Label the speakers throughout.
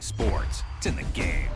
Speaker 1: sports. It's in the game.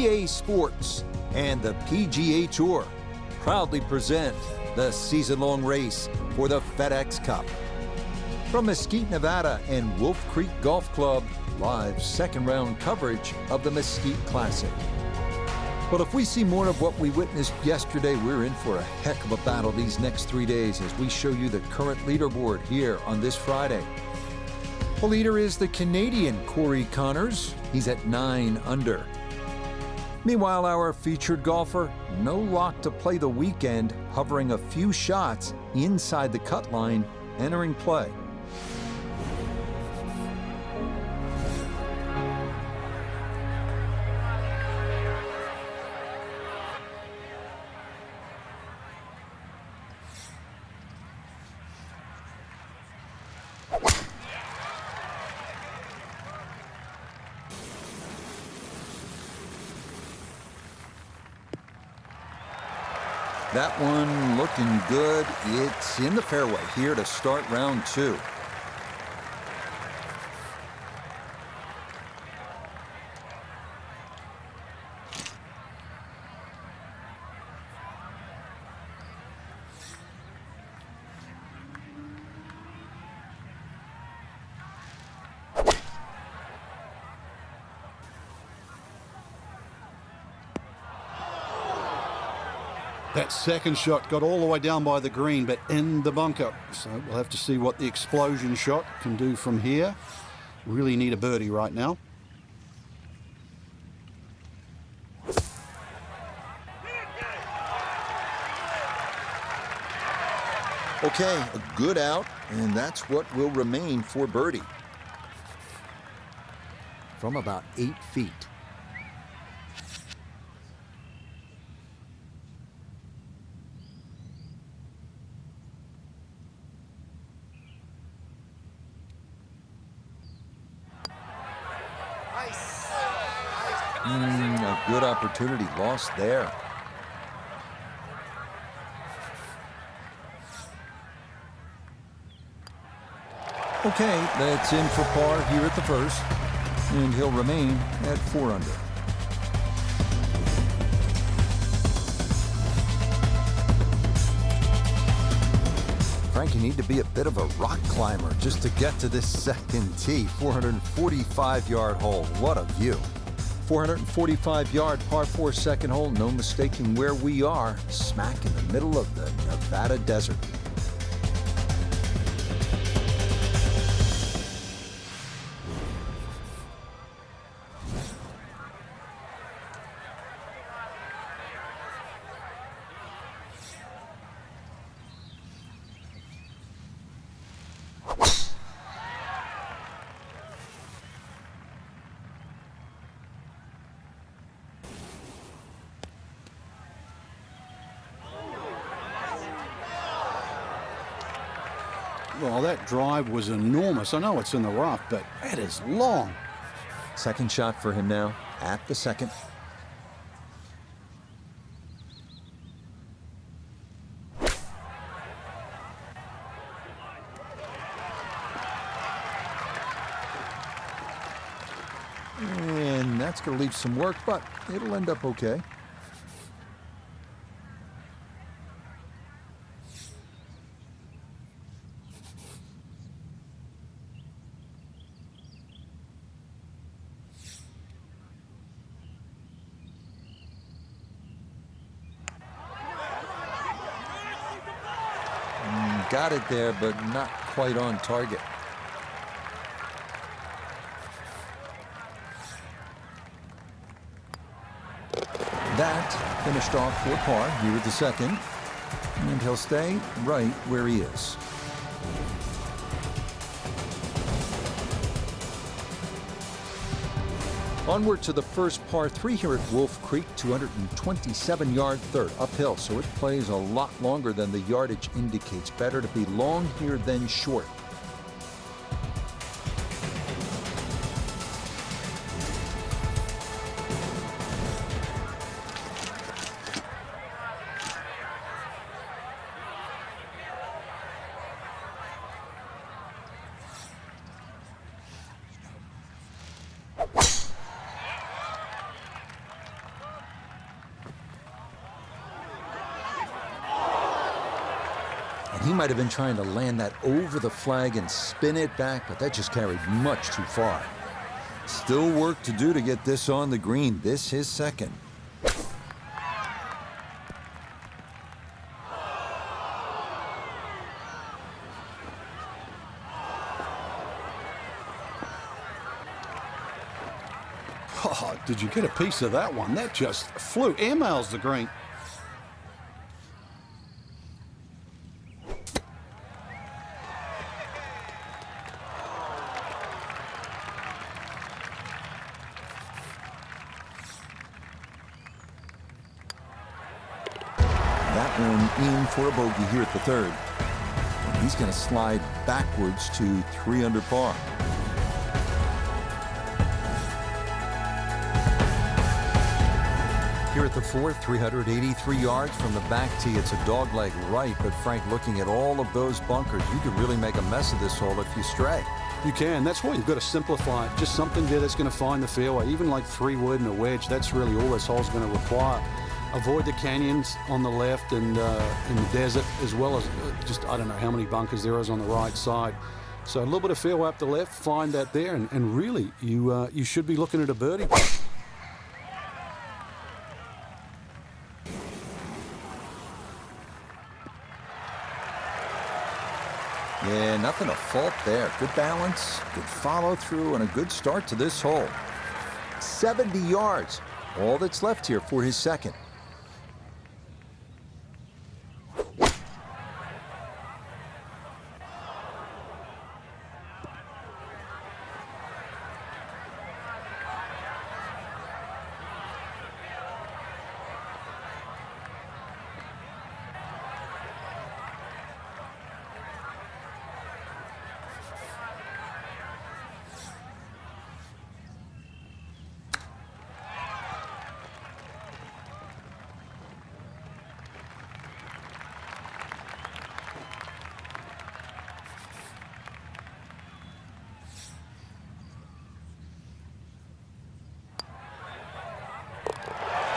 Speaker 2: EA Sports and the PGA Tour proudly present the season-long race for the FedEx Cup. From Mesquite, Nevada and Wolf Creek Golf Club, live second-round coverage of the Mesquite Classic. Well, if we see more of what we witnessed yesterday, we're in for a heck of a battle these next 3 days as we show you the current leaderboard here on this Friday. The leader is the Canadian Corey Connors. He's at 9 under. Meanwhile, our featured golfer, no lock to play the weekend, hovering a few shots inside the cut line, entering play. That one looking good. It's in the fairway here to start round 2.
Speaker 3: That second shot got all the way down by the green, but in the bunker. So we'll have to see what the explosion shot can do from here. Really need a birdie right now.
Speaker 2: Okay, a good out, and that's what will remain for birdie. From about 8 feet. A good opportunity lost there. Okay, that's in for par here at the first, and he'll remain at 4 under. Frank, you need to be a bit of a rock climber just to get to this second tee. 445-yard hole. What a view. 445-yard par 4 second hole. No mistaking where we are. Smack in the middle of the Nevada desert.
Speaker 3: Well, that drive was enormous. I know it's in the rough, but that is long.
Speaker 2: Second shot for him now at the second. And that's going to leave some work, but it'll end up okay. Got it there, but not quite on target. That finished off for par here at the second, and he'll stay right where he is. Onward to the first par 3 here at Wolf Creek, 227-yard third uphill, so it plays a lot longer than the yardage indicates. Better to be long here than short. he might have been trying to land that over the flag and spin it back, but that just carried much too far. Still work to do to get this on the green. This his second.
Speaker 3: Oh, did you get a piece of that one? That just flew. Airmails the green.
Speaker 2: That one in for a bogey here at the third. And he's going to slide backwards to 3 under par. Here at the fourth, 383 yards from the back tee. It's a dogleg right, but Frank, looking at all of those bunkers, you could really make a mess of this hole if you stray.
Speaker 3: You can. That's why you've got to simplify it. Just something there that's going to find the fairway. Even like 3-wood and a wedge, that's really all this hole's going to require. Avoid the canyons on the left and in the desert, as well as just, I don't know how many bunkers there is on the right side. So a little bit of fairway up the left, find that there, and really, you should be looking at a birdie.
Speaker 2: Yeah, nothing to fault there. Good balance, good follow through, and a good start to this hole. 70 yards, all that's left here for his second.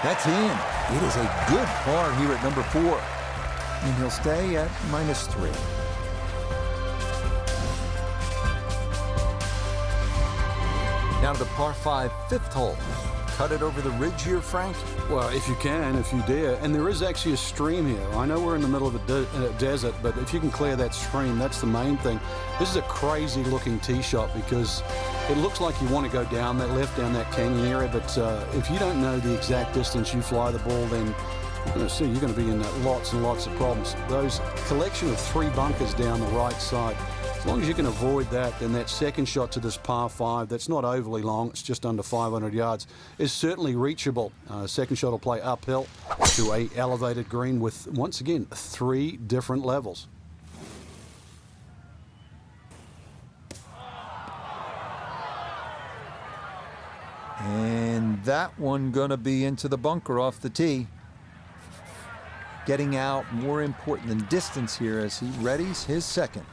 Speaker 2: That's in. It is a good par here at number 4. And he'll stay at -3. Now to the par 5 fifth hole. Cut it over the ridge here, Frank?
Speaker 3: Well, if you can, if you dare. And there is actually a stream here. I know we're in the middle of a desert, but if you can clear that stream, that's the main thing. This is a crazy looking tee shot because it looks like you want to go down that left, down that canyon area, but if you don't know the exact distance you fly the ball, then you're going to see you're going to be in lots and lots of problems. Those collection of 3 bunkers down the right side, as long as you can avoid that, then that second shot to this par 5, that's not overly long, it's just under 500 yards, is certainly reachable. Second shot will play uphill to a elevated green with, once again, 3 different levels.
Speaker 2: And that one gonna be into the bunker off the tee. Getting out more important than distance here as he readies his second.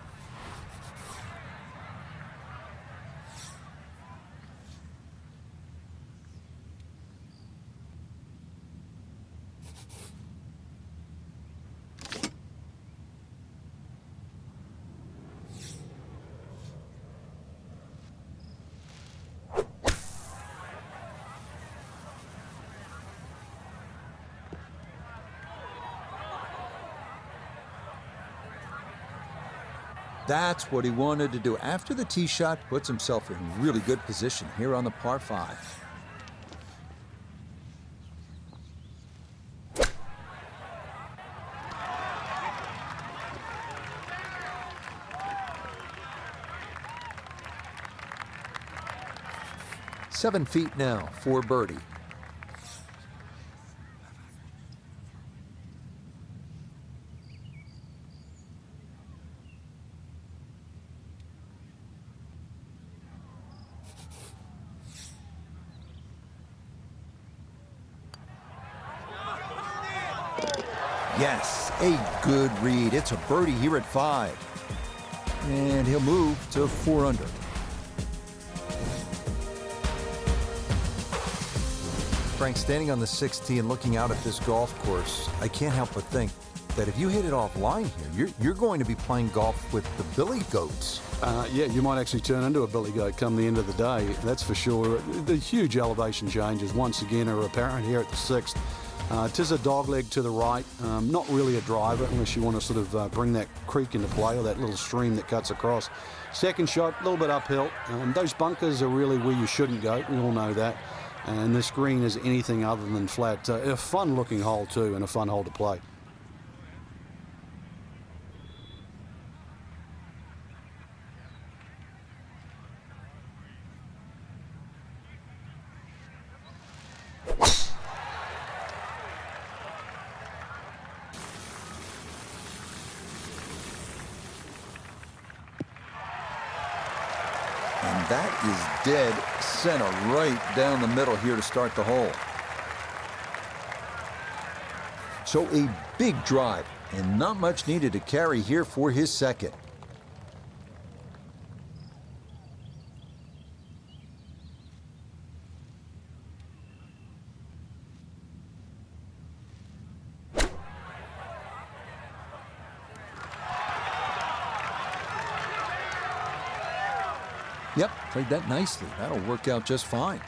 Speaker 2: That's what he wanted to do. After the tee shot, puts himself in really good position here on the par 5. Seven feet now for birdie. Yes, a good read. It's a birdie here at 5. And he'll move to 4 under. Frank, standing on the 6th tee and looking out at this golf course, I can't help but think that if you hit it offline here, you're going to be playing golf with the billy goats.
Speaker 3: Yeah, you might actually turn into a billy goat come the end of the day, that's for sure. The huge elevation changes once again are apparent here at the 6th. Tis a dogleg to the right, not really a driver unless you want to sort of bring that creek into play or that little stream that cuts across. Second shot, a little bit uphill. Those bunkers are really where you shouldn't go, we all know that. And this green is anything other than flat. A fun looking hole too, and a fun hole to play.
Speaker 2: And that is dead center right down the middle here to start the hole. So a big drive and not much needed to carry here for his second. Yep, played that nicely. That'll work out just fine.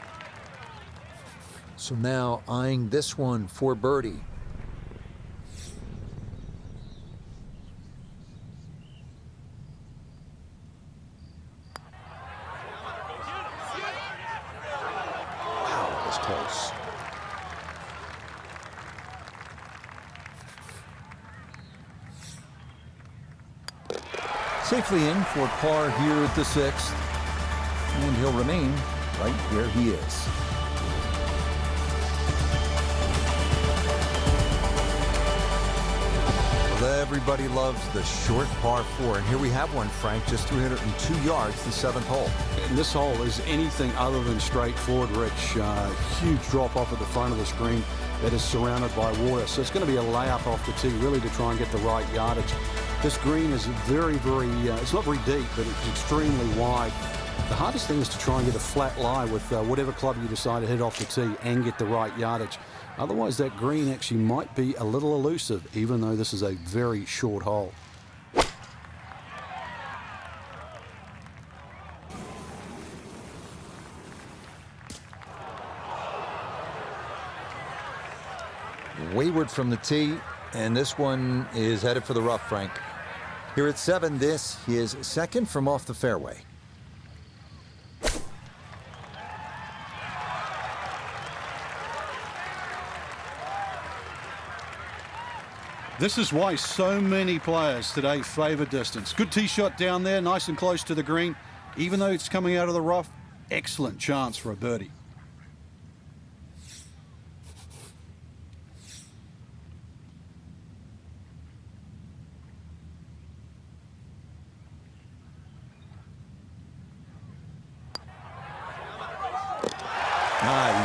Speaker 2: So now eyeing this one for birdie. Wow, that was close. Safely in for par here at the 6th. And he'll remain right where he is. Well, everybody loves the short par 4. And here we have one, Frank, just 302 yards, the 7th hole.
Speaker 3: And this hole is anything other than straightforward, Rich. Huge drop off at the front of the screen that is surrounded by water. So it's going to be a layup off the tee, really, to try and get the right yardage. This green is very, it's not very deep, but it's extremely wide. The hardest thing is to try and get a flat lie with whatever club you decide to hit off the tee and get the right yardage. Otherwise, that green actually might be a little elusive, even though this is a very short hole.
Speaker 2: Wayward from the tee, and this one is headed for the rough, Frank. Here at 7, this is second from off the fairway.
Speaker 3: This is why so many players today favor distance. Good tee shot down there, nice and close to the green. Even though it's coming out of the rough, excellent chance for a birdie.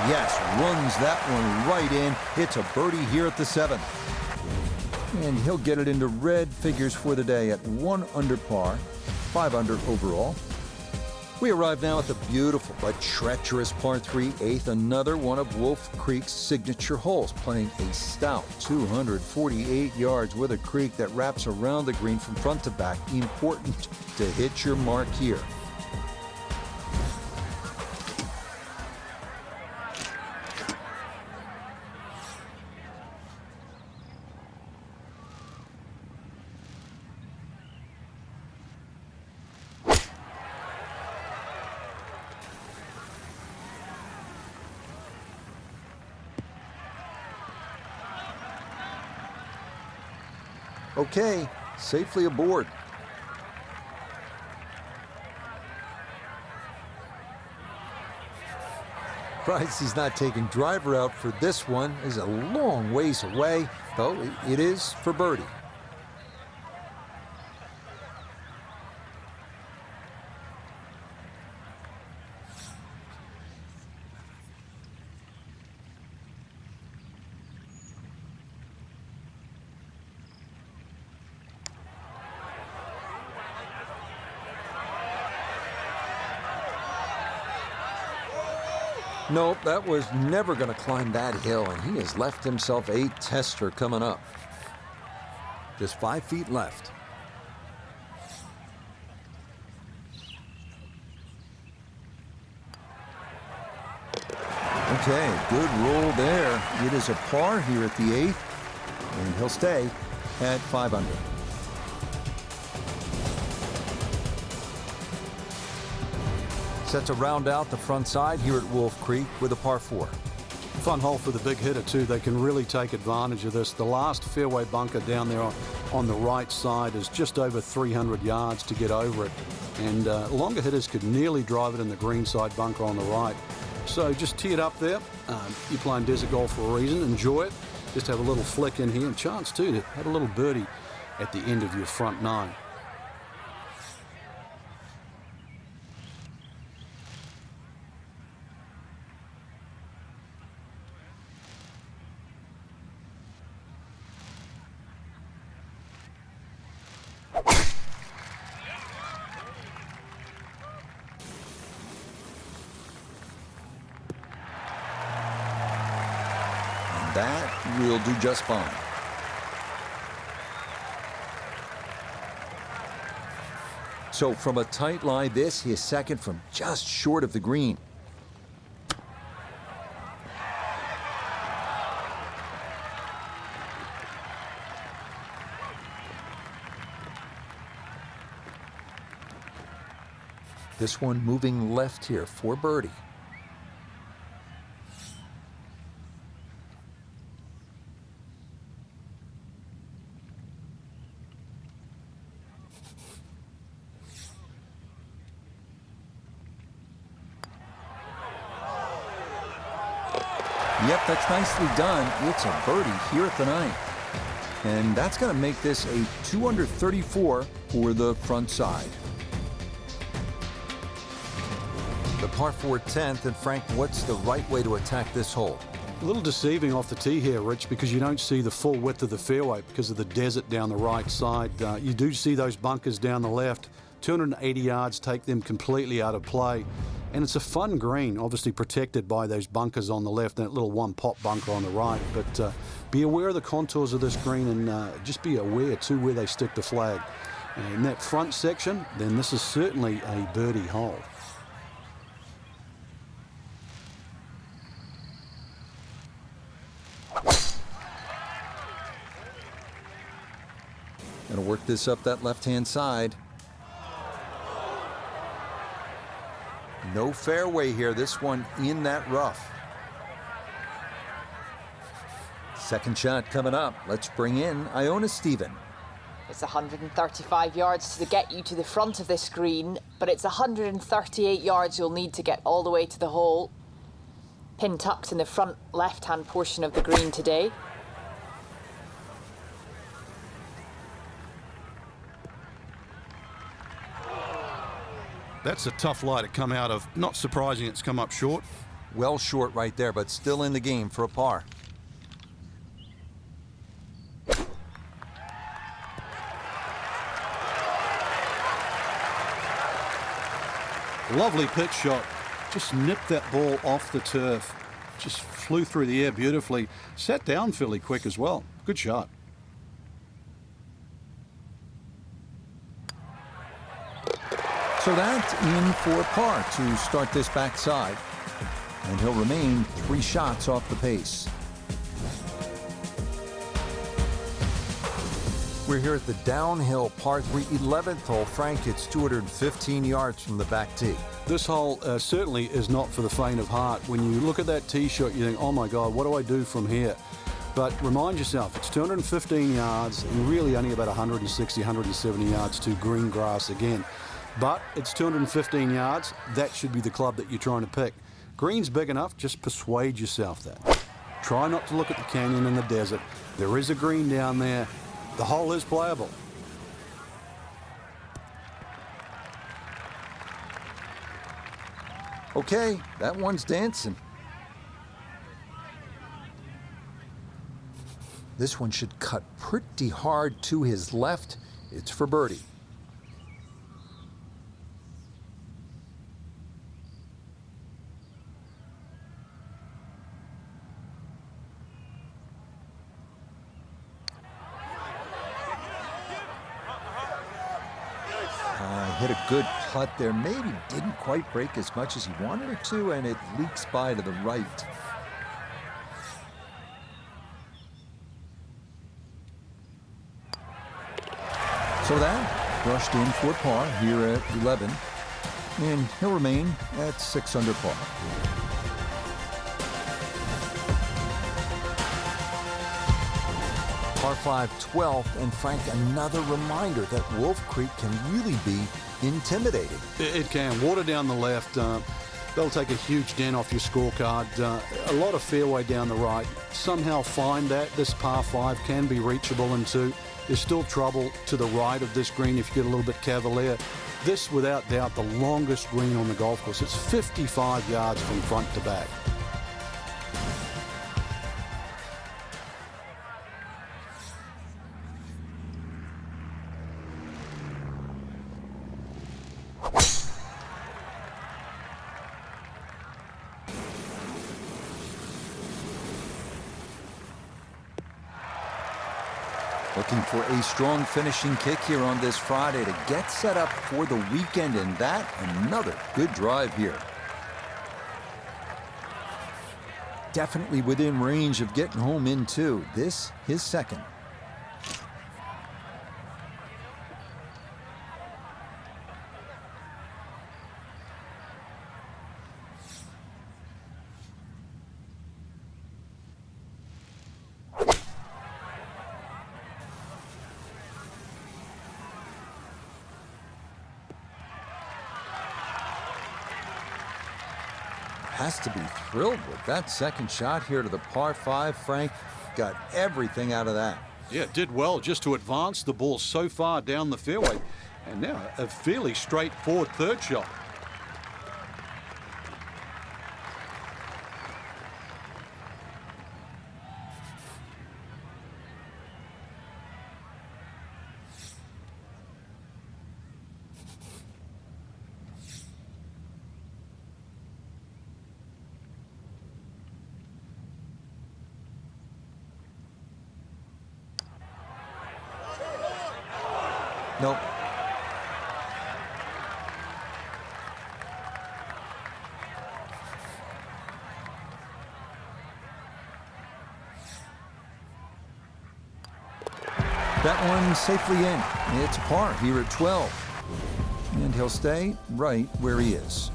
Speaker 2: Yes, runs that one right in. It's a birdie here at the 7th. And he'll get it into red figures for the day at 1 under par, 5 under overall. We arrive now at the beautiful but treacherous par 3 8th, another one of Wolf Creek's signature holes, playing a stout 248 yards with a creek that wraps around the green from front to back. Important to hit your mark here. Okay, safely aboard. Surprised he's not taking driver out for this one. Is a long ways away, though it is for birdie. Nope, that was never going to climb that hill, and he has left himself a tester coming up. Just 5 feet left. Okay, good roll there. It is a par here at the 8th, and he'll stay at 5 under. Set to round out the front side here at Wolf Creek with a par 4.
Speaker 3: Fun hole for the big hitter too. They can really take advantage of this. The last fairway bunker down there on the right side is just over 300 yards to get over it. And longer hitters could nearly drive it in the green side bunker on the right. So just tee it up there. You're playing desert golf for a reason. Enjoy it. Just have a little flick in here, and chance too to have a little birdie at the end of your front 9.
Speaker 2: That will do just fine. So from a tight lie, this is second from just short of the green. This one moving left here for birdie. Yep, that's nicely done. It's a birdie here at the 9th. And that's going to make this a 2 under 34 for the front side. The par 4 10th, and Frank, what's the right way to attack this hole?
Speaker 3: A little deceiving off the tee here, Rich, because you don't see the full width of the fairway because of the desert down the right side. You do see those bunkers down the left. 280 yards take them completely out of play. And it's a fun green, obviously protected by those bunkers on the left and that little one-pop bunker on the right. But be aware of the contours of this green, and just be aware, too, where they stick the flag. And in that front section, then this is certainly a birdie hole.
Speaker 2: Gonna work this up that left-hand side. No fairway here, this one in that rough. Second shot coming up. Let's bring in Iona Stephen.
Speaker 4: It's 135 yards to get you to the front of this green, but it's 138 yards you'll need to get all the way to the hole. Pin tucked in the front left-hand portion of the green today.
Speaker 3: That's a tough lie to come out of. Not surprising it's come up short.
Speaker 2: Well short right there, but still in the game for a par.
Speaker 3: Lovely pitch shot. Just nipped that ball off the turf. Just flew through the air beautifully. Sat down fairly quick as well. Good shot.
Speaker 2: So that's in for par to start this backside. And he'll remain 3 shots off the pace. We're here at the downhill par 3 11th hole. Frank, it's 215 yards from the back tee.
Speaker 3: This hole certainly is not for the faint of heart. When you look at that tee shot, you think, oh my God, what do I do from here? But remind yourself, it's 215 yards and really only about 160, 170 yards to green grass again. But it's 215 yards. That should be the club that you're trying to pick. Green's big enough, just persuade yourself that. Try not to look at the canyon and the desert. There is a green down there. The hole is playable.
Speaker 2: Okay, that one's dancing. This one should cut pretty hard to his left. It's for birdie. hit a good putt there. Maybe didn't quite break as much as he wanted it to, and it leaks by to the right. So that brushed in for par here at 11, and he'll remain at 6 under par.
Speaker 5: Par 5, 12th, and Frank, another reminder that Wolf Creek can really be intimidating.
Speaker 3: It can. Water down the left. They'll take a huge dent off your scorecard. A lot of fairway down the right. Somehow find that. This par 5 can be reachable in 2. There's still trouble to the right of this green if you get a little bit cavalier. This, without doubt, the longest green on the golf course. It's 55 yards from front to back.
Speaker 2: Looking for a strong finishing kick here on this Friday to get set up for the weekend, and that another good drive here. Definitely within range of getting home in 2. This his second. Has to be thrilled with that second shot here to the par 5. Frank got everything out of that.
Speaker 3: Yeah, did well just to advance the ball so far down the fairway. And now a fairly straightforward third shot.
Speaker 2: Nope. That one safely in. It's a par here at 12. And he'll stay right where he is.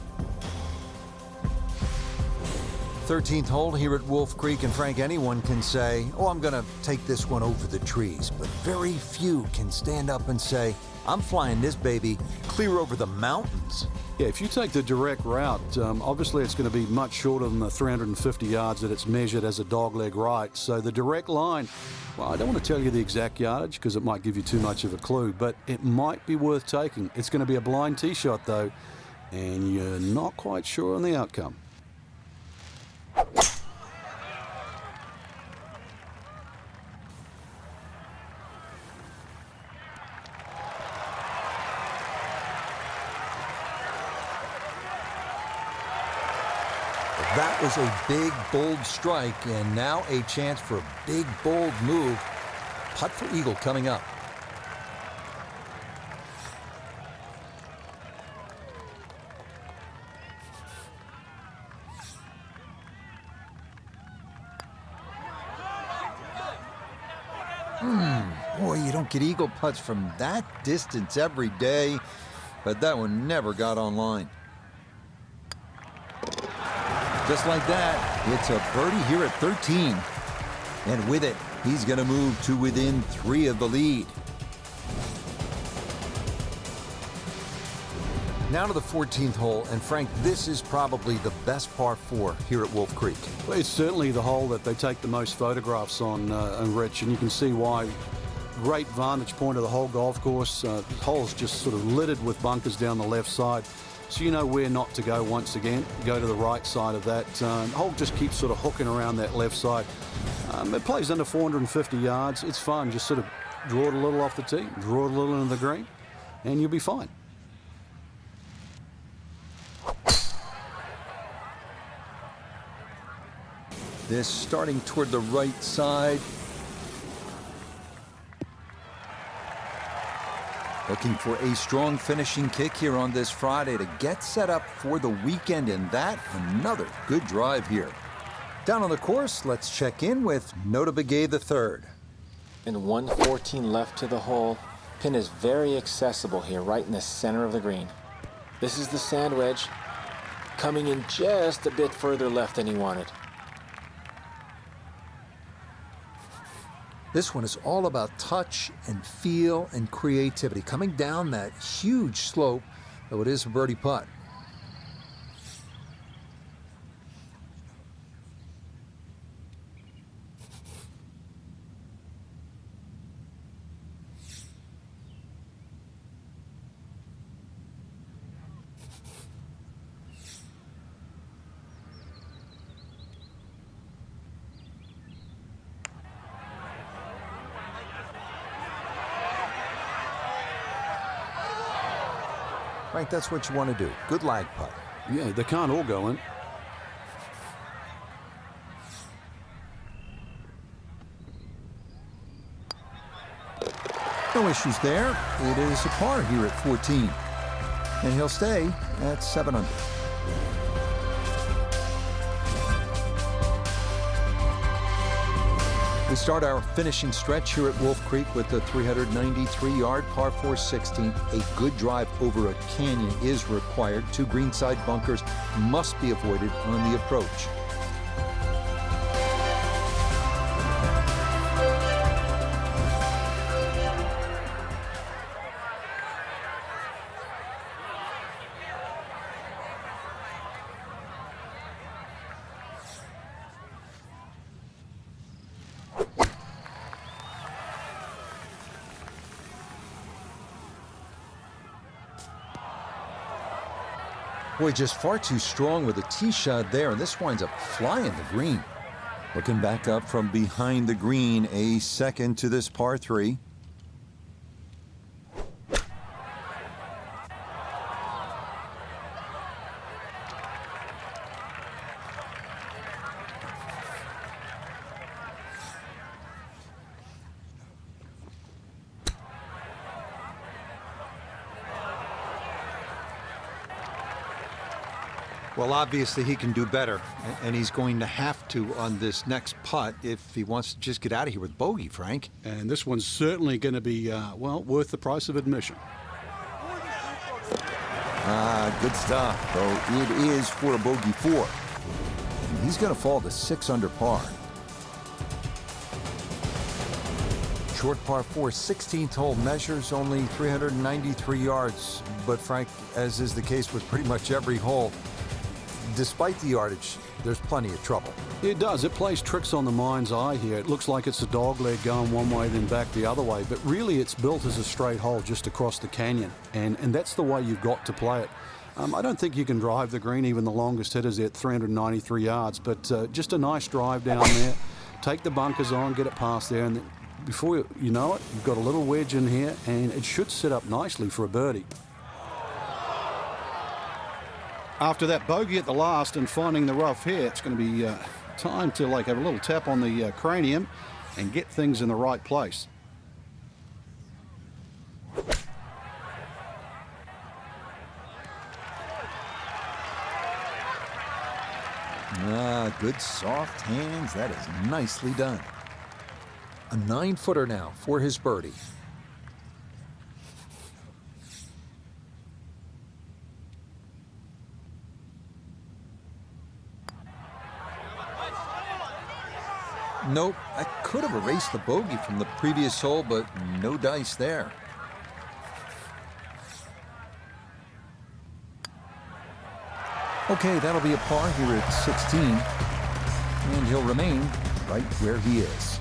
Speaker 2: 13th hole here at Wolf Creek, and Frank, anyone can say, oh, I'm going to take this one over the trees, but very few can stand up and say, I'm flying this baby clear over the mountains.
Speaker 3: Yeah, if you take the direct route, obviously it's going to be much shorter than the 350 yards that it's measured as a dogleg right. So the direct line, well, I don't want to tell you the exact yardage because it might give you too much of a clue, but it might be worth taking. It's going to be a blind tee shot, though, and you're not quite sure on the outcome.
Speaker 2: That was a big, bold strike, and now a chance for a big, bold move. Putt for eagle coming up. Boy, you don't get eagle putts from that distance every day, but that one never got on line. Just like that, it's a birdie here at 13. And with it, he's going to move to within 3 of the lead. Now to the 14th hole, and Frank, this is probably the best par 4 here at Wolf Creek.
Speaker 3: Well, it's certainly the hole that they take the most photographs on, Rich, and you can see why. Great vantage point of the whole golf course. The hole's just sort of littered with bunkers down the left side. So you know where not to go once again. Go to the right side of that. The hole just keeps sort of hooking around that left side. It plays under 450 yards. It's fun. Just sort of draw it a little off the tee, draw it a little into the green, and you'll be fine.
Speaker 2: This starting toward the right side. Looking for a strong finishing kick here on this Friday to get set up for the weekend, and that another good drive here. Down on the course, let's check in with Nota Begay III.
Speaker 6: And 114 left to the hole. Pin is very accessible here, right in the center of the green. This is the sand wedge, coming in just a bit further left than he wanted.
Speaker 2: This one is all about touch and feel and creativity. Coming down that huge slope, though it is a birdie putt. Frank, that's what you want to do. Good lag putt.
Speaker 3: Yeah, they can't all go in.
Speaker 2: No issues there. It is a par here at 14. And he'll stay at 7 under. We start our finishing stretch here at Wolf Creek with the 393-yard par 4 16. A good drive over a canyon is required. 2 greenside bunkers must be avoided on the approach. Boy, just far too strong with a tee shot there, and this winds up flying the green. Looking back up from behind the green, a second to this par 3.
Speaker 7: Well, obviously he can do better, and he's going to have to on this next putt if he wants to just get out of here with bogey, Frank.
Speaker 3: And this one's certainly going to be, well, worth the price of admission.
Speaker 2: Good stuff, though it is for a bogey 4. And he's going to fall to 6 under par. Short par 4, 16th hole, measures only 393 yards. But Frank, as is the case with pretty much every hole, despite the yardage, there's plenty of trouble.
Speaker 3: It does. It plays tricks on the mind's eye here. It looks like it's a dog leg going one way, then back the other way. But really, it's built as a straight hole just across the canyon. And that's the way you've got to play it. I don't think you can drive the green, even the longest hitters at 393 yards. But just a nice drive down there. Take the bunkers on, get it past there. And then before you know it, you've got a little wedge in here. And it should set up nicely for a birdie. After that bogey at the last and finding the rough here, it's going to be time to have a little tap on the cranium and get things in the right place.
Speaker 2: Good soft hands. That is nicely done. A 9-footer now for his birdie. Nope, I could have erased the bogey from the previous hole, but no dice there. Okay, that'll be a par here at 16, and he'll remain right where he is.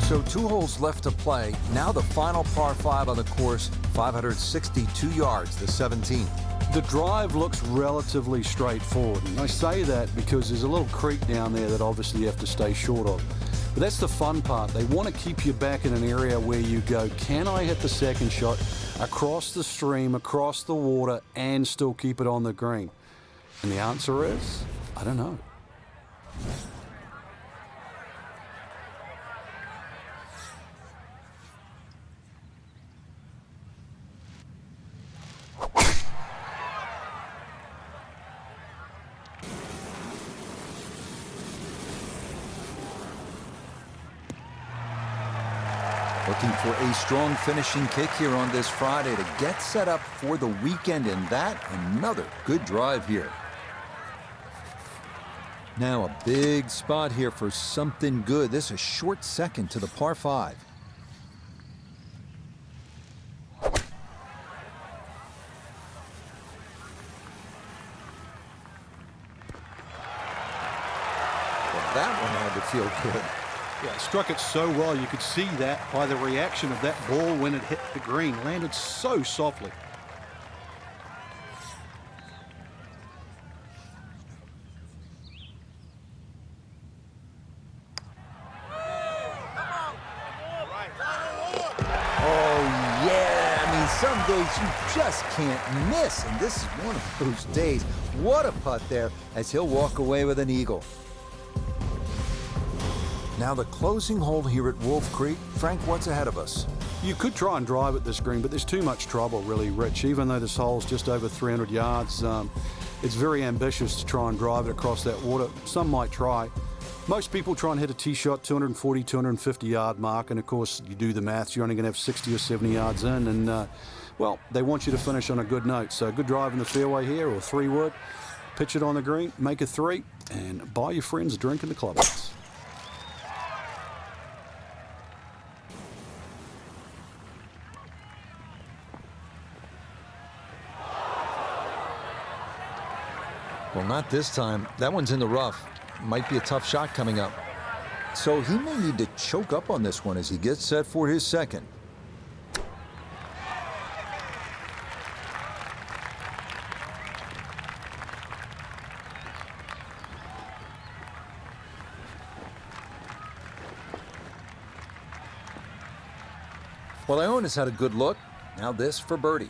Speaker 2: So 2 holes left to play. Now the final par 5 on the course, 562 yards, the 17th.
Speaker 3: The drive looks relatively straightforward, and I say that because there's a little creek down there that obviously you have to stay short of. But that's the fun part. They want to keep you back in an area where you go, can I hit the second shot across the stream, across the water, and still keep it on the green? And the answer is, I don't know.
Speaker 2: Looking for a strong finishing kick here on this Friday to get set up for the weekend, and that another good drive here. Now a big spot here for something good. This is a short second to the par 5. That one had to feel good.
Speaker 3: Yeah, struck it so well. You could see that by the reaction of that ball when it hit the green. Landed so softly.
Speaker 2: Oh, yeah. I mean, some days you just can't miss, and this is one of those days. What a putt there as he'll walk away with an eagle.
Speaker 5: Now the closing hole here at Wolf Creek. Frank, what's ahead of us?
Speaker 3: You could try and drive at this green, but there's too much trouble, really, Rich. Even though this hole's just over 300 yards, it's very ambitious to try and drive it across that water. Some might try. Most people try and hit a tee shot 240, 250 yard mark, and of course, you do the maths, you're only going to have 60 or 70 yards in, and well, they want you to finish on a good note. So good drive in the fairway here, or 3-wood, pitch it on the green, make a 3, and buy your friends a drink in the clubhouse.
Speaker 2: Well, not this time. That one's in the rough. Might be a tough shot coming up. So he may need to choke up on this one as he gets set for his second. Well, Iona's had a good look. Now this for birdie.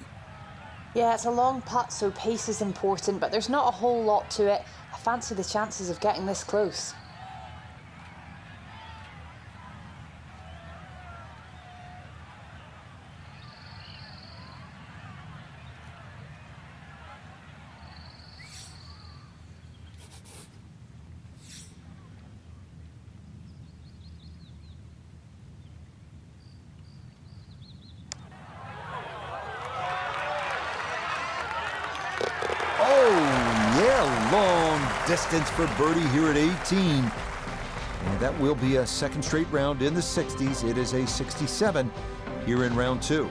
Speaker 4: Yeah, it's a long putt, so pace is important, but there's not a whole lot to it. I fancy the chances of getting this close.
Speaker 2: Long distance for birdie here at 18. And that will be a second straight round in the 60s. It is a 67 here in round 2.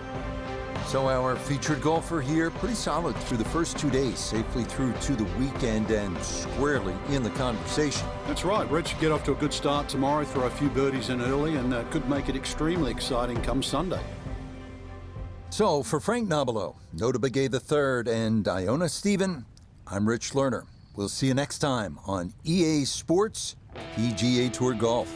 Speaker 2: So our featured golfer here, pretty solid through the first 2 days, safely through to the weekend and squarely in the conversation.
Speaker 3: That's right, Rich. Get off to a good start tomorrow, throw a few birdies in early, and could make it extremely exciting come Sunday.
Speaker 2: So for Frank Nobilo, Nota Begay III, and Iona Stephen, I'm Rich Lerner. We'll see you next time on EA Sports PGA Tour Golf.